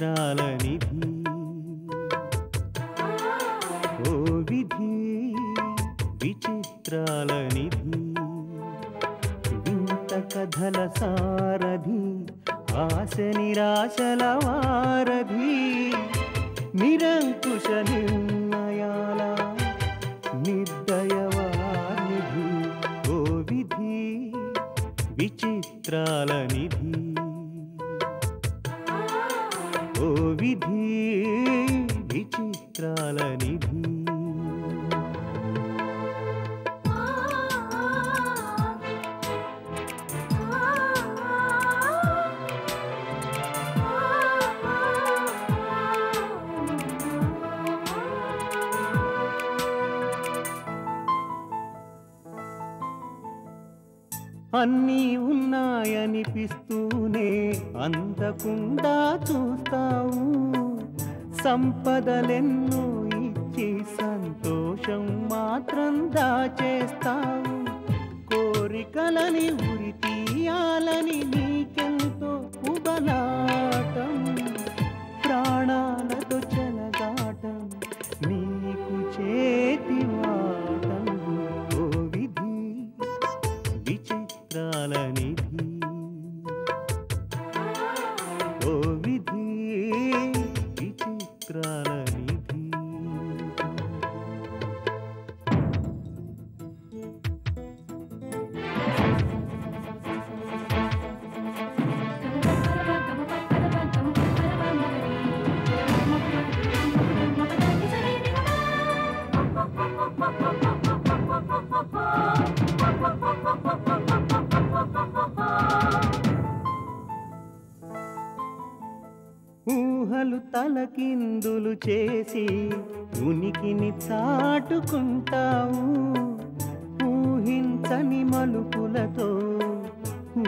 విచిత్రాల నిధి ఓ విధి విచిత్రాల నిధి వింత కథల సారథి ఆశ నిరాశల వారధి నిరంకుశ నిర్ణయాల నిర్దయవానిధి ఓ విధి విచిత్రాల నిధి ఓ విధి విచిత్రాల నిధి అన్నీ ఉన్నాయనిపిస్తూనే అందకుండా చూస్తావు సంపదలెన్నో ఇచ్చి సంతోషం మాత్రం దాచేస్తావు కోరికలని ఉరి తీయాలని నీకెంతో ఉబలాటం ప్రాణాలతో చెలగాటం నీకు చేతివాటం ఓ విధి విచిత్రాల నిధి ఓ విధి విచిత్రాల నిధి ఊహలు తలకిందులు చేసి ఉనికిని చాటుకుంటావు ఊహించని మలుపులతో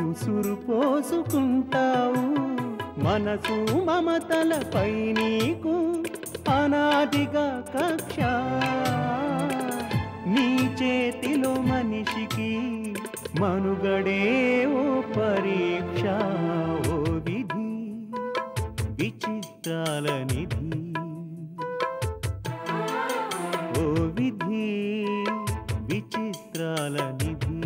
ఉసురు పోసుకుంటావు మనసు మమతలపై నీకు అనాదిగా కక్ష నీ చేతిలో మనిషికి మనుగడే ఓ పరీక్ష ఓ విధి విచిత్రాల నిధి ఓ విధి విచిత్రాల నిధి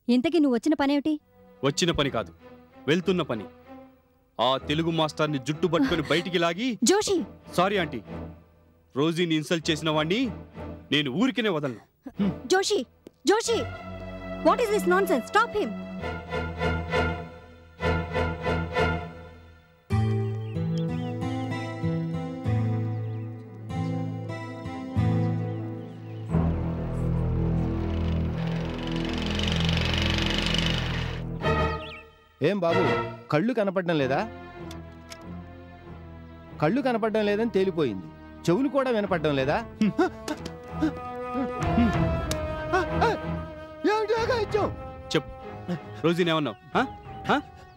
ఇంతకీ నువ్వు వచ్చిన పనేమిటి? వచ్చిన పని కాదు, వెళ్తున్న పని. ఆ తెలుగు మాస్టర్ని జుట్టు పట్టుకొని బయటికి లాగి జోషి సారీ ఆంటీ, రోజీని ఇన్సల్ట్ చేసిన వాణ్ణి నేను ఊరికినే వదలను. Joshi Joshi what is this nonsense? Stop him. ఏం బాబు, కళ్ళు కనపడడం లేదా? కళ్ళు కనపడడం లేదని తేలిపోయింది, చెవులు కూడా వినపడడం లేదా? చెప్పు, రోజీని ఏమన్నావు?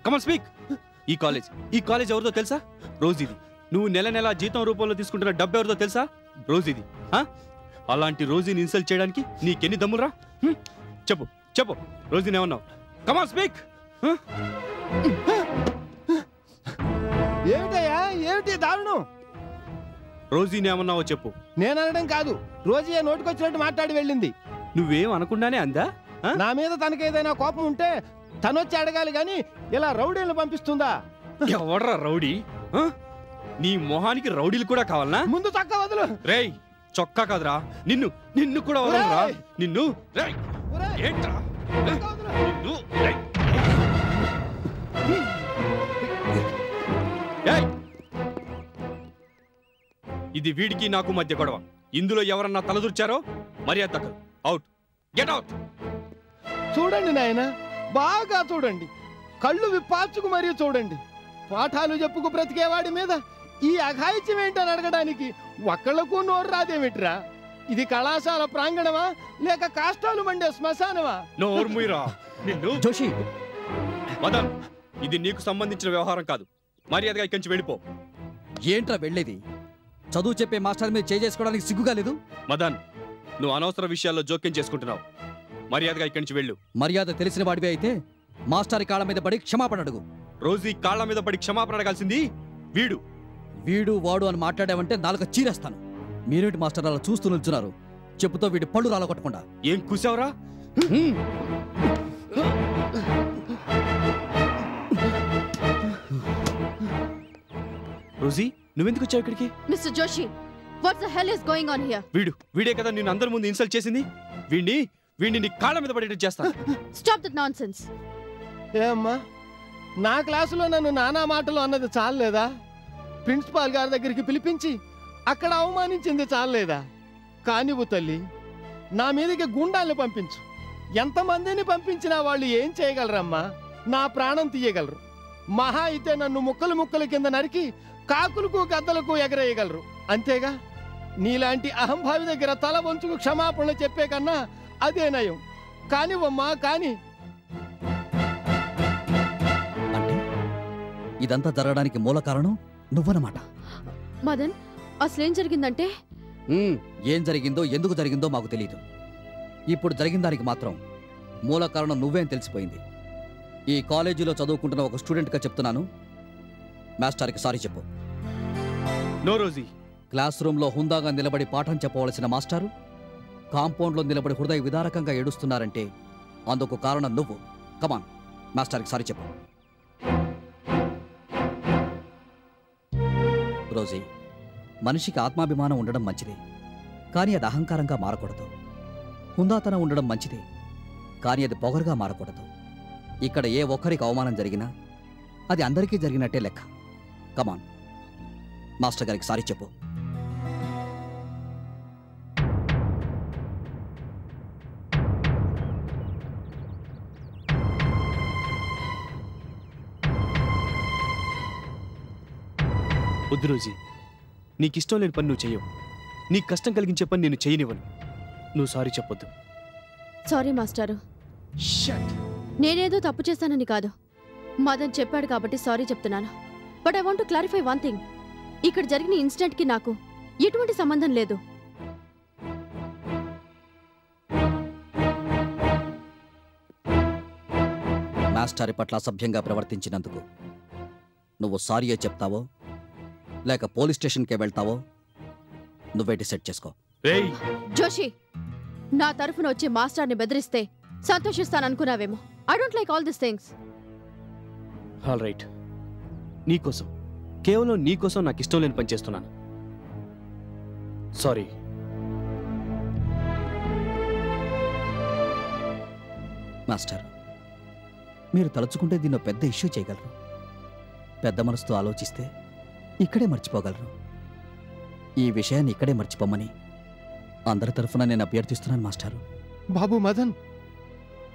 Come on speak. ఈ కాలేజ్ ఎవరిదో తెలుసా? రోజీది. నువ్వు నెల నెల జీతం రూపంలో తీసుకుంటున్న డబ్బు ఎవరిదో తెలుసా? రోజీది. అలాంటి రోజీని ఇన్సల్ట్ చేయడానికి నీకెన్ని దమ్మురా? చెప్పు చెప్పు, రోజీని ఏమన్నావు? Come on speak. ఏమిటయ్యా, ఏమిటి దారుణం? రోజీని ఏమన్నావో చెప్పు. నేననడం కాదు, రోజీ నోటికొచ్చినట్టు మాట్లాడి వెళ్ళింది. నువ్వేం అనకుండానే అందా? నా మీద తనకేదైనా కోపం ఉంటే తనొచ్చి అడగాలి గాని ఇలా రౌడీలను పంపిస్తుందా? ఎవడ్రా రౌడీ? నీ మొహానికి రౌడీలు కూడా కావాలనా? ముందు చొక్కా వదులు. రేయ్, చొక్కా కాదురా, నిన్ను కూడా వదలరా. నిన్ను ఏంట్రా నిన్ను. ఇది వీడికి నాకు మధ్య గొడవ. ఇందులో ఎవరన్నా తలదూర్చారో మర్యాద దక్కదు. Out, get out. చూడండి నాయన, బాగా చూడండి, కళ్ళు విప్పార్చుకు మరీ చూడండి. పాఠాలు చెప్పుకు బ్రతికేవాడి మీద ఈ అఘాయిత్యం ఏంటని అడగడానికి ఒక్కళ్ళకు నోరు రాదేమిట్రా? ఇది కళాశాల ప్రాంగణమా లేక కాష్టాలు మండే శ్మశానమా? నోర్ముయిరా నిన్ను. జోషి, మదన్, ఇది నీకు సంబంధించిన వ్యవహారం కాదు. మర్యాదగా ఇక్కడి నుంచి వెళ్ళిపో. ఏంట్రా వెళ్ళేది? చదువు చెప్పే మాస్టర్ మీద చేసుకోవడానికి సిగ్గుగా లేదు? మదన్, నువ్వు అనవసర విషయాల్లో జోక్యం చేసుకుంటున్నావు. మర్యాదగా ఇక్కడి నుంచి వెళ్ళు. మర్యాద తెలిసిన వాడివి అయితే మాస్టర్ కాళ్ళ మీద పడి క్షమాపణ అడుగు. రోజీ కాళ్ళ మీద పడి క్షమాపణ అడగాల్సింది వీడు. వీడు వాడు అని మాట్లాడావంటే నాలుక చీరేస్తాను. మీరేంటి మాస్టర్ అలా చూస్తూ నిల్చున్నారు? చెప్పుతో వీడి పళ్ళు రాలగొట్టకుండా. ఏం కూసావురా? రోజీ నువ్వెందుకు వచ్చావు ఇక్కడికి? Mister Joshi, what the hell is going on here? వీడే కదా నిన్ను అందరి ముందు ఇన్సల్ట్ చేసింది. వీడిని నీ కాళ్ళ మీద పడేటట్టు చేస్తాను. Stop that nonsense. ఏమ్మా, నా క్లాసులో నన్ను నానా మాటలు అన్నది చాలేదా? ప్రిన్సిపాల్ గారి దగ్గరికి పిలిపించి అక్కడ అవమానించింది చాలేదా? కానివ్వు తల్లి, నా మీదకి గుండాల్ని పంపించు. ఎంతమందిని పంపించినా వాళ్ళు ఏం చేయగలరమ్మా? నా ప్రాణం తీయగలరు. మహా అయితే నన్ను ముక్కలు ముక్కల కింద నరికి కాకులకు గద్దలకు ఎగరేయగలరు, అంతేగా. నీలాంటి అహంభావి దగ్గర తల వంచుకు క్షమాపణలు చెప్పే కన్నా అదే నయం. కానివమ్మా, కాని. అంటే ఇదంతా జరగడానికి మూల కారణం నువ్వన్నమాట. మదన్, అసలేం జరిగిందంటే? ఏం జరిగిందో ఎందుకు జరిగిందో మాకు తెలియదు. ఇప్పుడు జరిగిన దానికి మాత్రం మూల కారణం నువ్వేం తెలిసిపోయింది. ఈ కాలేజీలో చదువుకుంటున్న ఒక స్టూడెంట్గా చెప్తున్నాను, మాస్టర్కి సారీ చెప్పు. No Rosie. క్లాస్ రూమ్లో హుందాగా నిలబడి పాఠం చెప్పవలసిన మాస్టారు కాంపౌండ్లో నిలబడి హృదయ విదారకంగా ఏడుస్తున్నారంటే అందుకు కారణం నువ్వు. కమాన్, మాస్టర్కి సారీ చెప్పు. రోజీ, మనిషికి ఆత్మాభిమానం ఉండడం మంచిదే, కానీ అది అహంకారంగా మారకూడదు. హుందాతనం ఉండడం మంచిదే, కానీ అది పొగరుగా మారకూడదు. ఇక్కడ ఏ ఒక్కరికి అవమానం జరిగినా అది అందరికీ జరిగినట్టే లెక్క. కమాన్, మాస్టర్ గారికి సారీ చెప్పు. వద్దు రోజీ, నీకిష్టం లేని పని నువ్వు చెయ్యవు. నీకు కష్టం కలిగించే పని నేను చేయనివ్వను. నువ్వు సారీ చెప్పొద్దు. సారీ మాస్టారు, నేనేదో తప్పు చేశానని కాదు. మదన్ చెప్పాడు కాబట్టి సారీ చెప్తున్నాను. But I want to clarify one thing. ఇక్కడ జరిగిన ఇన్సిడెంట్కి నాకు ఎటువంటి సంబంధం లేదు. మాస్టర్ పట్ల అసభ్యంగా ప్రవర్తించినందుకు నువ్వు సారీయే చెప్తావో లేక పోలీస్ స్టేషన్కే వెళ్తావో నువ్వే డిసైడ్ చేసుకో. జోషి, నా తరఫున వచ్చి మాస్టర్ని బెదిరిస్తే సంతోషిస్తాననుకున్నావేమో. I don't like all this things. All right, నీకోసం, కేవలం నీకోసం నాకు ఇష్టం లేని పని చేస్తున్నాను. సారీ. మాస్టర్, మీరు తలుచుకుంటే దీన్ని పెద్ద ఇష్యూ చేయగలరు. పెద్ద మనసుతో ఆలోచిస్తే ఇక్కడే మర్చిపోగలరు. ఈ విషయాన్ని ఇక్కడే మర్చిపోమని అందరి తరఫున నేను అభ్యర్థిస్తున్నాను మాస్టారు. బాబు మదన్,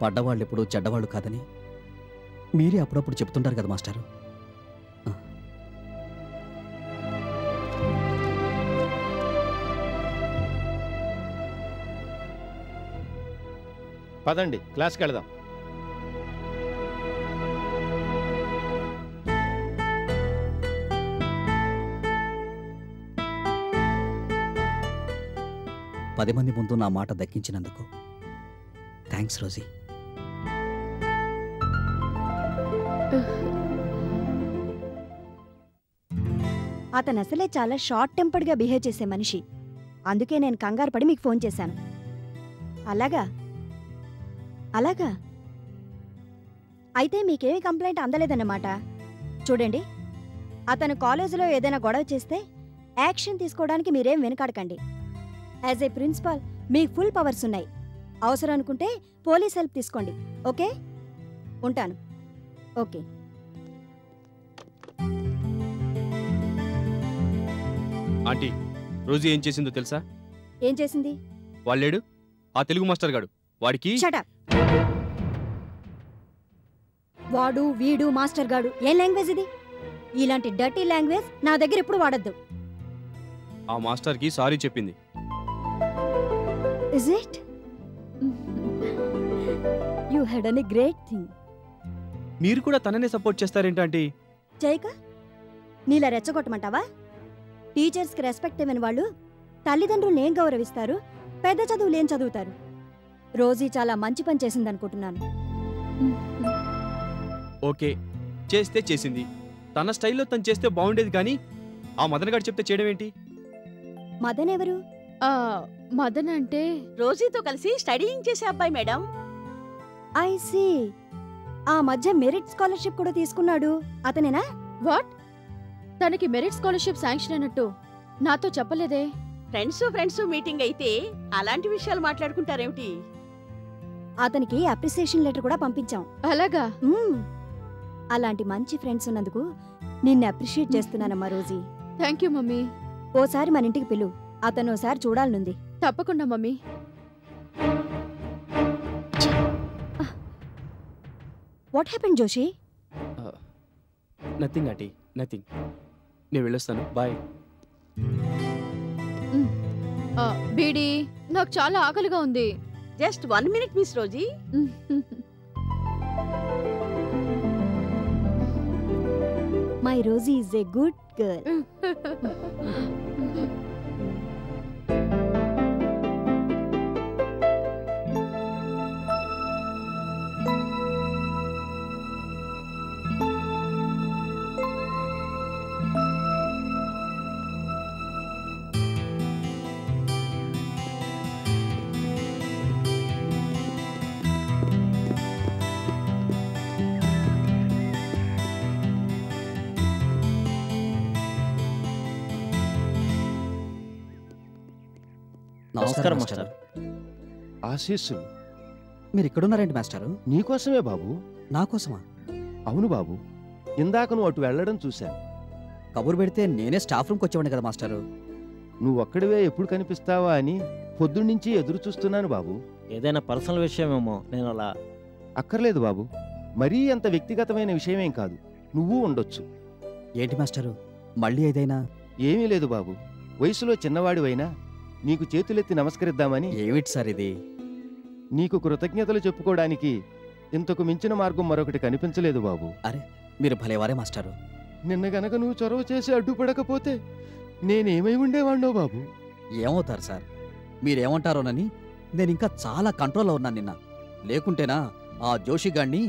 పడ్డవాళ్ళు ఎప్పుడు చెడ్డవాళ్ళు కాదని మీరే అప్పుడప్పుడు చెప్తుంటారు కదా మాస్టారు. పదండి క్లాస్కి వెళదాం. పది మంది ముందు నా మాట దక్కించినందుకు థ్యాంక్స్ రోజీ. అతను అసలే చాలా షార్ట్ టెంపర్డ్గా బిహేవ్ చేసే మనిషి. అందుకే నేను కంగారు పడి మీకు ఫోన్ చేశాను. అలాగా అలాగా అయితే మీకేమీ కంప్లైంట్ అందలేదన్నమాట. చూడండి, అతను కాలేజీలో ఏదైనా గొడవ చేస్తే యాక్షన్ తీసుకోవడానికి మీరేం వెనకాడకండి. యాజ్ ఏ ప్రిన్సిపాల్ మీకు ఫుల్ పవర్స్ ఉన్నాయి. అవసరం అనుకుంటే పోలీస్ హెల్ప్ తీసుకోండి. ఓకే, ఉంటాను. ఓకే. ఆంటీ, రోజు ఏం చేసిందో తెలుసా? ఏం చేసింది? వాళ్ళేడు ఆ తెలుగు మాస్టర్ గాడు, వాడికి షట్ అప్. వాడు వీడు మాస్టర్ గాడు ఏం లాంగ్వేజ్ ఇది? ఇలాంటి డర్టీ లాంగ్వేజ్ నా దగ్గర ఎప్పుడు వాడద్దు. ఆ మాస్టర్కి సారీ చెప్పింది. Is it? You had done a great thing. మీరు కూడా తననే సపోర్ట్ చేస్తారేంటంటే? చేయక నీలా రెచ్చగొట్టమంటావా? టీచర్స్కి రెస్పెక్ట్ ఇవ్వని వాళ్ళు తల్లిదండ్రులు ఏం గౌరవిస్తారు? పెద్ద చదువులు ఏం చదువుతారు? రోజీ చాలా మంచి పని చేసిందనుకుంటున్నాను. ఓకే, చేస్తే చేసింది. తన స్టైల్లో తను చేస్తే బాగుండేది, కానీ ఆ మదన్ గారు చెప్తే చేయడం ఏంటి? మదన్ ఎవరు? ఆ, మదన్ అంటే రోజీతో కలిసి స్టడీయింగ్ చేసే అబ్బాయి మేడం. I see. ఆ మధ్య మెరిట్ స్కాలర్షిప్ కూడా తీసుకున్నాడు, అతనేనా? వాట్? తనకి మెరిట్ స్కాలర్షిప్ శాంక్షన్ అయినట్టు నాతో చెప్పలేదే. ఫ్రెండ్స్ మీటింగ్ అయితే అలాంటి విషయాలు మాట్లాడుకుంటారేమిటి? అతనికి అప్రిసియేషన్ లెటర్ కూడా పంపించాం. అలాగా? మ్మ్. అలాంటి మంచి ఫ్రెండ్స్ ఉన్నందుకు నిన్ను అప్రిషియేట్ చేస్తున్నానమ్మా రోజీ. Thank you mummy. ఓసారి మన ఇంటికి పిలు, అతను ఓసారి చూడాలనుంది. తప్పకుండా mummy. What happen Joshi? Nothing aunty, nothing. నేను వెళ్ళొస్తాను, బాయ్. బీడీ, నాకు చాలా ఆకలిగా ఉంది. Just 1 minute miss Rosie. My Rosie is a good girl. నమస్కారం మాస్టర్. ఆశీస్సులు. మీరు ఇక్కడున్నారేంటి మాస్టారు? నీకోసమే బాబు. నాకోసమా? అవును బాబు, ఇందాక నువ్వు అటు వెళ్ళడం చూశాను. కబురు పెడితే నేనే స్టాఫ్ రూమ్కి వచ్చేవాడిని కదా మాస్టారు. నువ్వు ఒక్కడివే ఎప్పుడు కనిపిస్తావా అని పొద్దున్నుంచి ఎదురు చూస్తున్నాను బాబు. ఏదైనా పర్సనల్ విషయమేమో, నేను అలా. అక్కర్లేదు బాబు, మరీ అంత వ్యక్తిగతమైన విషయమేం కాదు. నువ్వు ఉండొచ్చు. ఏంటి మాస్టారు, మళ్ళీ ఏదైనా? ఏమీ లేదు బాబు, వయసులో చిన్నవాడివైనా నీకు చేతులెత్తి నమస్కరిద్దామని. ఏమిటి సార్ ఇది? నీకు కృతజ్ఞతలు చెప్పుకోవడానికి ఇంతకు మించిన మార్గం మరొకటి కనిపించలేదు బాబు. మీరు భలేవారే మాస్టారు. నిన్న గనక నువ్వు చొరవ చేసి అడ్డుపడకపోతే నేనేమై ఉండేవాణ్ణో బాబు. ఏమవుతారు సార్, మీరేమంటారోనని నేను ఇంకా చాలా కంట్రోల్లో ఉన్నాను. నిన్న లేకుంటేనా ఆ జోషిగాడిని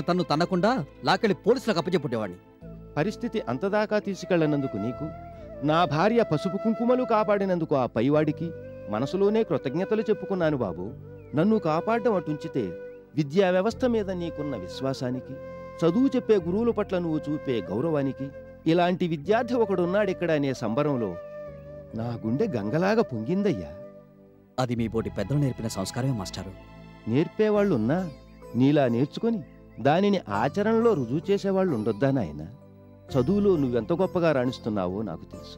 తన్ను తన్నకుండా లాకెళ్ళి పోలీసులకు అప్పచెప్పుండేవాడిని. పరిస్థితి అంతదాకా తీసుకెళ్లనందుకు నీకు, నా భార్య పసుపు కుంకుమలు కాపాడినందుకు ఆ పైవాడికి మనసులోనే కృతజ్ఞతలు చెప్పుకున్నాను బాబు. నన్ను కాపాడడం అటుంచితే విద్యా వ్యవస్థ మీద నీకున్న విశ్వాసానికి, చదువు చెప్పే గురువుల పట్ల నువ్వు చూపే గౌరవానికి, ఇలాంటి విద్యార్థి ఒకడున్నాడిక్కడ అనే సంబరంలో నా గుండె గంగలాగా పొంగిందయ్యా. అది మీ బోటి పెద్దలు నేర్పిన సంస్కారమే మాస్టారు. నేర్పేవాళ్లున్నా నీలా నేర్చుకొని దానిని ఆచరణలో రుజువు చేసేవాళ్ళు ఉండొద్దా నాయన? చదువులో నువ్వెంత గొప్పగా రాణిస్తున్నావో నాకు తెలుసు.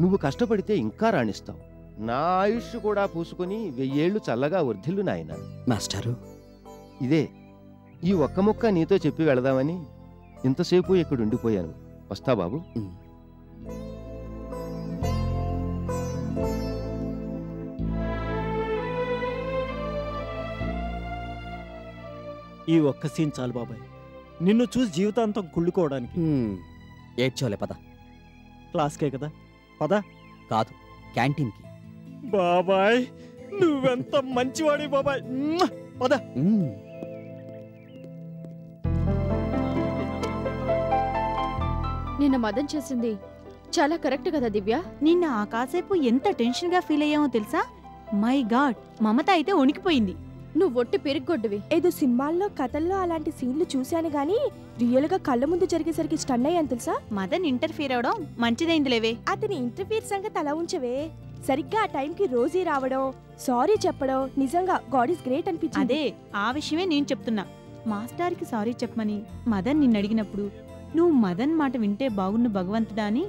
నువ్వు కష్టపడితే ఇంకా రాణిస్తావు. నా ఆయుష్ కూడా పూసుకొని 1000 ఏళ్లు చల్లగా వర్ధిల్లు నాయన. మాస్టారు, ఇదే ఈ ఒక్క ముక్క నీతో చెప్పి వెళదామని ఇంతసేపు ఇక్కడ ఉండిపోయాను. వస్తా బాబు. ఈ ఒక్క సీన్ చాలు బాబాయ్, నిన్ను చూసి జీవితాంతం కుళ్ళుకోవడానికి. ఏడ్చోలే పద. క్లాస్కే కదా, పద. కాదు, క్యాంటీన్కి. బాబాయ్ నువ్వెంత మంచివాడి బాబాయ్. పద. నిన్న మదన్ చేసింది చాలా కరెక్ట్ కదా దివ్య? నిన్న ఆ కాసేపు ఎంత టెన్షన్ గా ఫీల్ అయ్యామో తెలుసా? మై గాడ్, మమత అయితే వణికిపోయింది. నువ్వు ఒట్టి పెరిగొడ్డువి. ఏదో సినిమాల్లో కథల్లో అలాంటి సీన్లు చూశాను గానీ రియల్ గా కళ్ళ ముందు జరిగేసరికి స్టన్ అయ్యాను తెలుసా? మదన్ ఇంటర్ఫీర్ అవడం మంచిదైందిలేవే. అతని ఇంటర్ఫీర్ సంగతి అలా ఉంచవే, సరిగ్గా ఆ టైంకి రోజీ రావడం, సారీ చెప్పడం నిజంగా గాడ్ ఈస్ గ్రేట్ అనిపించింది. అదే ఆ విషయమే నేను చెప్తున్నా. మాస్టర్కి సారీ చెప్పమని మదన్ నిన్ను అడిగినప్పుడు నువ్వు మదన్ మాట వింటే బాగున్న భగవంతుడా అని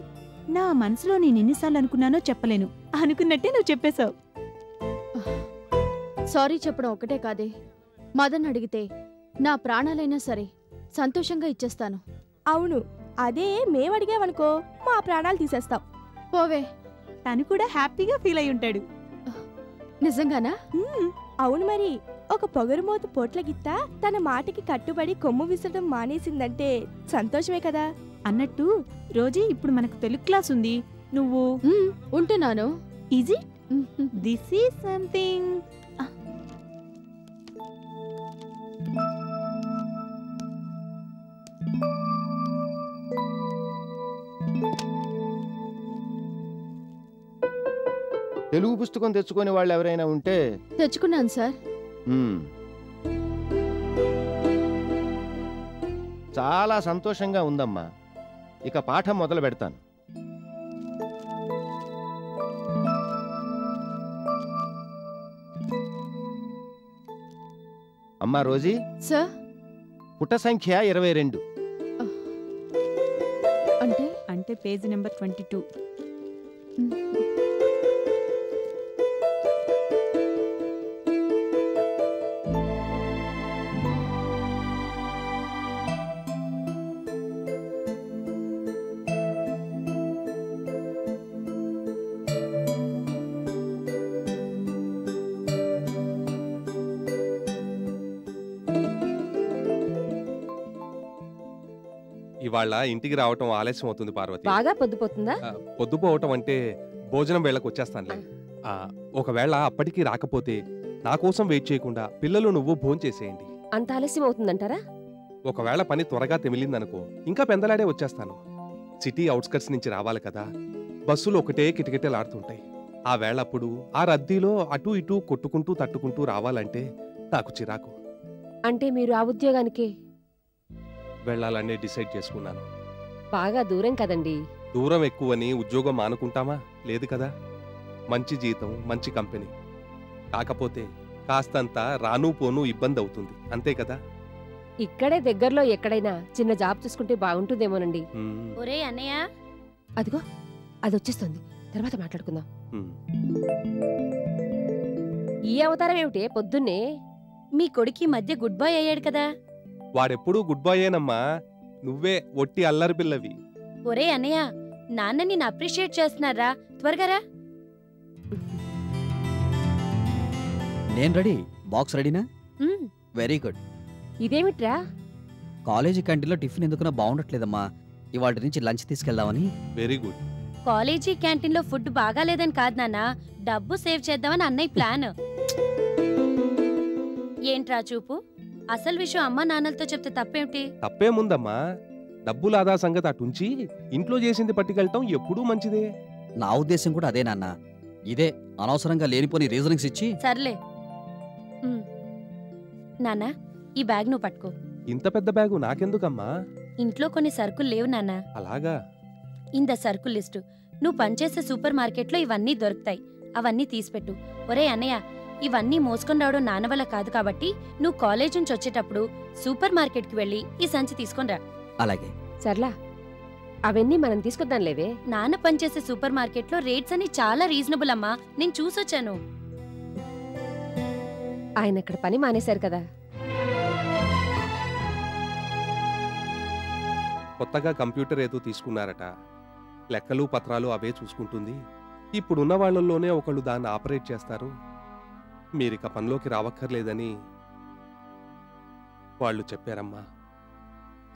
నా మనసులో నేను ఎన్నిసార్లు అనుకున్నానో చెప్పలేను. అనుకున్నట్టే నువ్వు చెప్పేశావు. సారీ చెప్పడం ఒకటే కాదే, మదన్ అడిగితే నా ప్రాణాలైనా సరే సంతోషంగా ఇచ్చేస్తాను. అవును, అదే మేమడిగావనుకో మా ప్రాణాలు తీసేస్తాం. పోవే. తను కూడా హ్యాపీగా ఫీల్ అయి ఉంటాడు. నిజంగానా? అవును మరి. ఒక పొగరుమోతు పోట్ల గిత్త తన మాటకి కట్టుబడి కొమ్ము విసరడం మానేసిందంటే సంతోషమే కదా. అన్నట్టు రోజీ ఇప్పుడు మనకు తెలుగు క్లాస్ ఉంది. నువ్వు ఉంటున్నాను. Easy this is something. Telugu పుస్తకం తెచ్చుకొని వాళ్ళు ఎవరైనా ఉంటే తెచ్చుకున్నాను సార్. చాలా సంతోషంగా ఉందమ్మా. ఇక పాఠం మొదలు పెడతాను. అమ్మా రోజీ, సార్ పుట సంఖ్య 22. అంటే అంటే పేజ్ నెంబర్ 22. ఇవాళ ఇంటికి రావటం ఆలస్యం అవుతుంది పార్వతి. బాగా పొద్దుపోతుందా? పొద్దుపోవటం అంటే భోజనం వేళకు వచ్చేస్తానులే. ఒకవేళ అప్పటికి రాకపోతే నా కోసం వెయిట్ చేయకుండా పిల్లలు నువ్వు భోంచేసేయండి. అంత ఆలస్యం అవుతుందంటారా? ఒకవేళ పని త్వరగా తెమిలిందనుకో ఇంకా పెందలాడే వచ్చేస్తాను. సిటీ అవుట్స్కట్స్ నుంచి రావాలి కదా, బస్సులు ఒకటే కిటకిటలాడుతుంటాయి. ఆ వేళప్పుడు ఆ రద్దీలో అటూ ఇటూ కొట్టుకుంటూ తట్టుకుంటూ రావాలంటే నాకు చిరాకు. అంటే మీరు ఆ ఉద్యోగానికి వెళ్ళాలనే డిసైడ్ చేసుకున్నాను. బాగా దూరం కదండి. దూరం ఎక్కువని ఉద్యోగం మానుకుంటామా? లేదు కదా. మంచి జీతం, మంచి కంపెనీ. కాకపోతే కాస్తంత రాను పోను ఇబ్బంది అవుతుంది, అంతే కదా. ఇక్కడే దగ్గరలో ఎక్కడైనా చిన్న జాబ్ చూసుకుంటే బాగుంటుందేమోనండి. ఒరే అన్నయ్య, అదిగో అది వచ్చేస్తుంది, తర్వాత మాట్లాడుకుందాం. ఈ అవతారం ఏమిటే పొద్దున్నే? మీ కొడుకు ఈ మధ్య గుడ్ బాయ్ అయ్యాడు కదా. వాడెప్పుడూ గుడ్ బాయేనమ్మా, నువ్వే ఒట్టి అల్లరి పిల్లవి. ఒరే అన్నయ్య, నాన్న నిన్ను అప్రిషియేట్ చేస్తున్నారా, త్వరగా రా. నేను రెడీ. బాక్స్ రెడీనా? Very good. ఇదేమిట్రా? కాలేజీ క్యాంటీన్లో టిఫిన్ ఎందుకున్నా బాగుండట్లేదమ్మా, ఇవాళ నుంచి లంచ్ తీసుకెళ్దామని. Very good. కాలేజీ క్యాంటీన్లో ఫుడ్ బాగాలేదని కాదు నాన్న, డబ్బు సేవ్ చేద్దామని అన్నయ్య ప్లాన్. ఏంట్రా చూపు? అసలు విషయం అమ్మా నాన్నలతో చెప్తే తప్పేమిటి? తప్పేముందమ్మా, డబ్బులు ఆదా సంగతి అటుంచి ఇంట్లో చేసింది పట్టుకెళ్ళటం ఎప్పుడూ మంచిదే. నా ఉద్దేశం కూడా అదే నాన్న. ఇదే అనవసరంగా లేనిపోని రీజనింగ్స్ ఇచ్చి. సర్లే నాన్న, ఈ బ్యాగ్ నువ్వు పట్టుకో. ఇంత పెద్ద బ్యాగు నాకెందుకమ్మా? ఇంట్లో కొన్ని సరుకులు లేవు నాన్న. అలాగా? ఇంత సరుకుల లిస్టు. నువ్వు పనిచేసే సూపర్ మార్కెట్లో ఇవన్నీ దొరుకుతాయి, అవన్నీ తీసిపెట్టు. ఒరే అన్నయ్య, ఇవన్నీ మోసుకొని రావడం నాన్న వల్ల కాదు కాబట్టి నువ్వు కాలేజ్ నుంచి వచ్చేటప్పుడు సూపర్ మార్కెట్కి వెళ్ళి ఈ సంచి తీసుకొని రా. అలాగే. సర్లా, అవన్నీ మనం తీసుకొద్దాం లేవే. నాన్న పనిచేసే సూపర్ మార్కెట్లో రేట్స్ అన్ని చాలా రీజనబుల్ అమ్మా, నేను చూసొచ్చాను. ఆయన అక్కడ పని మానేశారు కదా. కొత్తగా కంప్యూటర్ ఏదో తీసుకున్నారట, లెక్కలు పత్రాలు అవే చూసుకుంటుంది. ఇప్పుడున్న వాళ్ళల్లోనే ఒకళ్ళు దాన్ని ఆపరేట్ చేస్తారు. మీరిక పనిలోకి రావక్కర్లేదని వాళ్ళు చెప్పారమ్మా.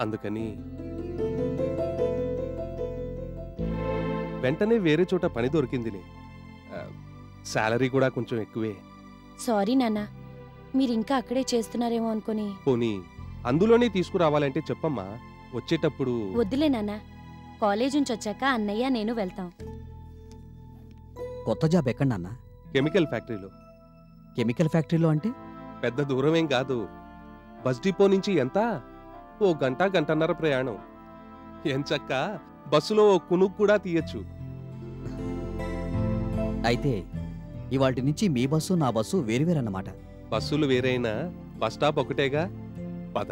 అందుకని వెంటనే వేరే చోట పని దొరికిందిలే. శాలరీ కూడా కొంచెం ఎక్కువే. సారీ నాన్న, మీరింకా అక్కడే చేస్తున్నారేమో అనుకుని. పోనీ అందులోనే తీసుకురావాలంటే చెప్పమ్మా, వచ్చేటప్పుడు. వద్దులే నాన్న, కాలేజ్ నుంచి వచ్చాక అన్నయ్య నేను వెళ్తాం. కొత్త జాబ్ ఎక్కడ నాన్న? కెమికల్ ఫ్యాక్టరీలో. కెమికల్ ఫ్యాక్టరీలో అంటే? పెద్ద దూరమేం కాదు. బస్ డిపో నుంచి ఎంత, ఓ గంట గంటన్నర ప్రయాణం. ఎంచక్క బస్సులో కునుకు కూడా తీయచ్చు. అయితే ఇవాటి నుంచి మీ బస్సు నా బస్సు వేరువేరన్నమాట. బస్సులు వేరైనా బస్ స్టాప్ ఒకటేగా. పద.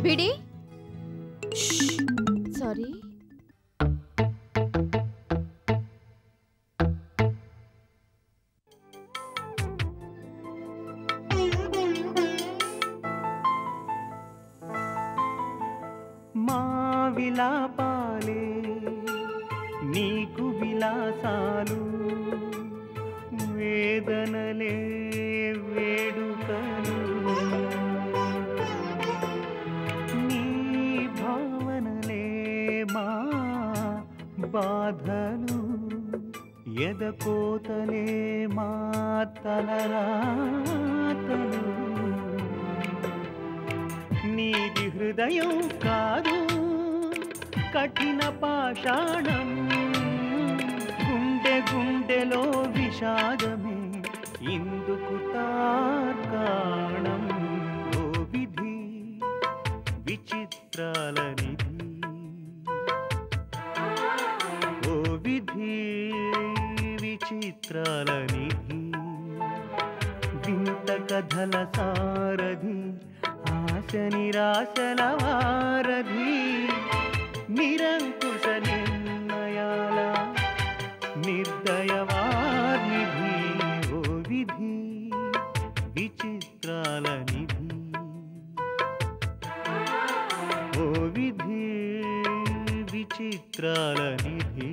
బిడి, సారీ. మా విలాపాలే వేడుకలు నీ భావనలే మా బాధలు ఎదకోతలే మా తలరాతలు నీది హృదయం కాదు కఠిన పాషాణం గుండె గుండెలో విషాదమే ఇందుకు తార్కాణం ఓ విధి విచిత్రాల నిధి ఓ విధి విచిత్రాల నిధి వింత కథల సారథి ఆశ నిరాశల వారధి నిరంకుశ నిర్ణయాల నిర్దయవానిధి ఓ విధి విచిత్రాల నిధి ఓ విధి విచిత్రాల నిధి